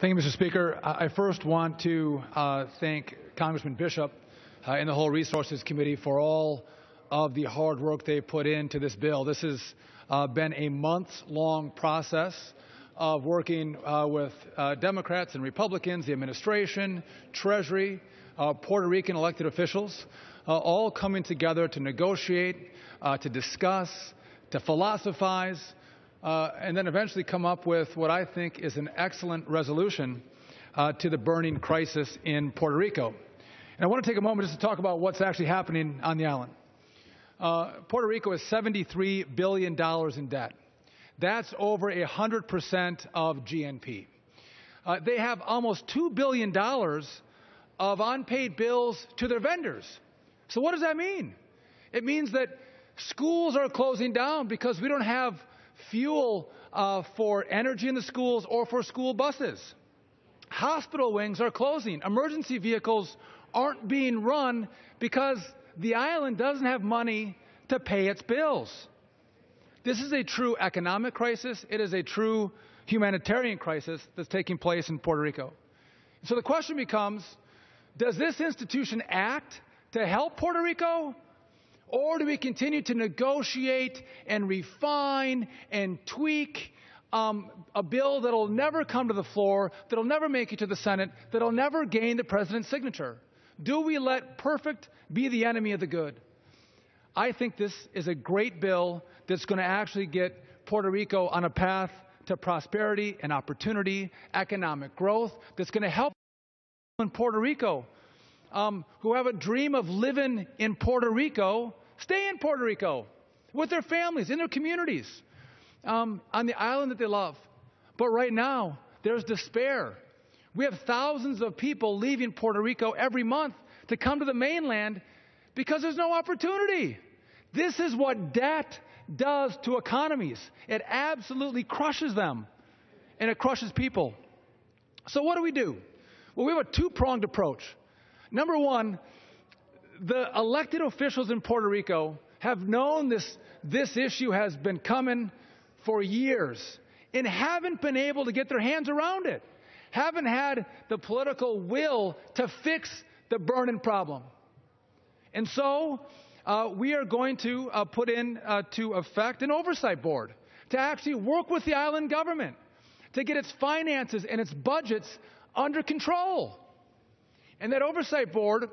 Thank you, Mr. Speaker. I first want to thank Congressman Bishop and the whole Resources Committee for all of the hard work they put into this bill. This has been a months-long process of working with Democrats and Republicans, the administration, Treasury, Puerto Rican elected officials, all coming together to negotiate, to discuss, to philosophize, and then eventually come up with what I think is an excellent resolution to the burning crisis in Puerto Rico. And I want to take a moment just to talk about what's actually happening on the island. Puerto Rico is $73 billion in debt. That's over 100% of GNP. They have almost $2 billion of unpaid bills to their vendors. So what does that mean? It means that schools are closing down because we don't have fuel for energy in the schools or for school buses. Hospital wings are closing. Emergency vehicles aren't being run because the island doesn't have money to pay its bills. This is a true economic crisis. It is a true humanitarian crisis that's taking place in Puerto Rico. So the question becomes, does this institution act to help Puerto Rico? Or do we continue to negotiate and refine and tweak a bill that will never come to the floor, that will never make it to the Senate, that will never gain the president's signature? Do we let perfect be the enemy of the good? I think this is a great bill that's going to actually get Puerto Rico on a path to prosperity and opportunity, economic growth, that's going to help in Puerto Rico who have a dream of living in Puerto Rico, stay in Puerto Rico with their families, in their communities, on the island that they love. But right now, there's despair. We have thousands of people leaving Puerto Rico every month to come to the mainland because there's no opportunity. This is what debt does to economies. It absolutely crushes them, and it crushes people. So what do? Well, we have a two-pronged approach. Number one, the elected officials in Puerto Rico have known this issue has been coming for years and haven't been able to get their hands around it, haven't had the political will to fix the burning problem. And so we are going to put into effect an oversight board to actually work with the island government to get its finances and its budgets under control. And that oversight board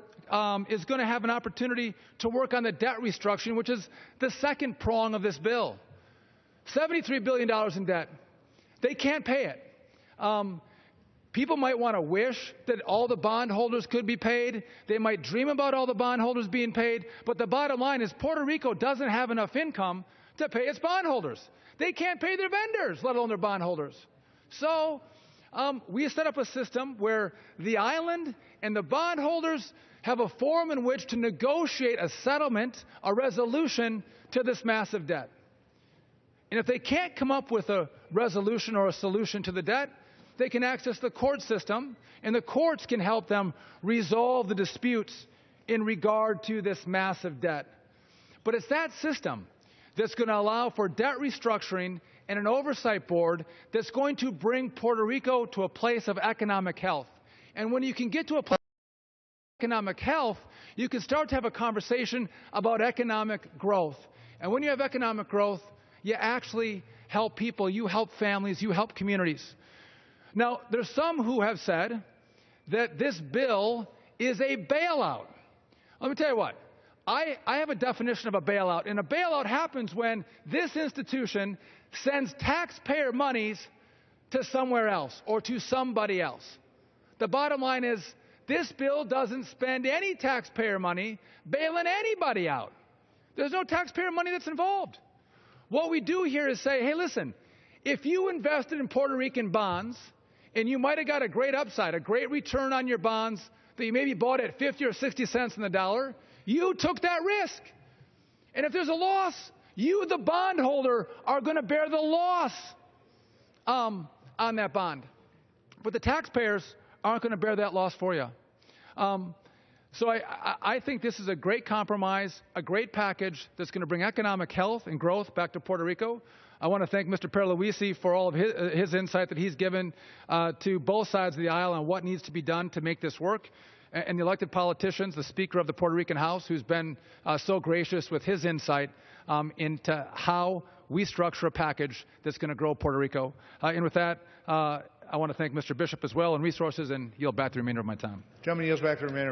is going to have an opportunity to work on the debt restructuring, which is the second prong of this bill. $73 billion in debt. They can't pay it. People might want to wish that all the bondholders could be paid. They might dream about all the bondholders being paid. But the bottom line is Puerto Rico doesn't have enough income to pay its bondholders. They can't pay their vendors, let alone their bondholders. So we set up a system where the island and the bondholders have a forum in which to negotiate a settlement, a resolution to this massive debt. And if they can't come up with a resolution or a solution to the debt, they can access the court system, and the courts can help them resolve the disputes in regard to this massive debt. But it's that system that's going to allow for debt restructuring and an oversight board that's going to bring Puerto Rico to a place of economic health. And when you can get to a place of economic health, you can start to have a conversation about economic growth. And when you have economic growth, you actually help people, you help families, you help communities. Now, there's some who have said that this bill is a bailout. Let me tell you what. I have a definition of a bailout, and a bailout happens when this institution sends taxpayer monies to somewhere else or to somebody else. The bottom line is this bill doesn't spend any taxpayer money bailing anybody out. There's no taxpayer money that's involved. What we do here is say, hey, listen, if you invested in Puerto Rican bonds and you might have got a great upside, a great return on your bonds that you maybe bought at 50 or 60 cents on the dollar, you took that risk. And if there's a loss, you, the bondholder, are going to bear the loss on that bond. But the taxpayers aren't going to bear that loss for you. So I think this is a great compromise, a great package that's going to bring economic health and growth back to Puerto Rico. I want to thank Mr. Pierluisi for all of his insight that he's given to both sides of the aisle on what needs to be done to make this work. And the elected politicians, the Speaker of the Puerto Rican House, who's been so gracious with his insight into how we structure a package that's going to grow Puerto Rico. And with that, I want to thank Mr. Bishop as well and Resources, and yield back the remainder of my time. Gentleman yields back the remainder.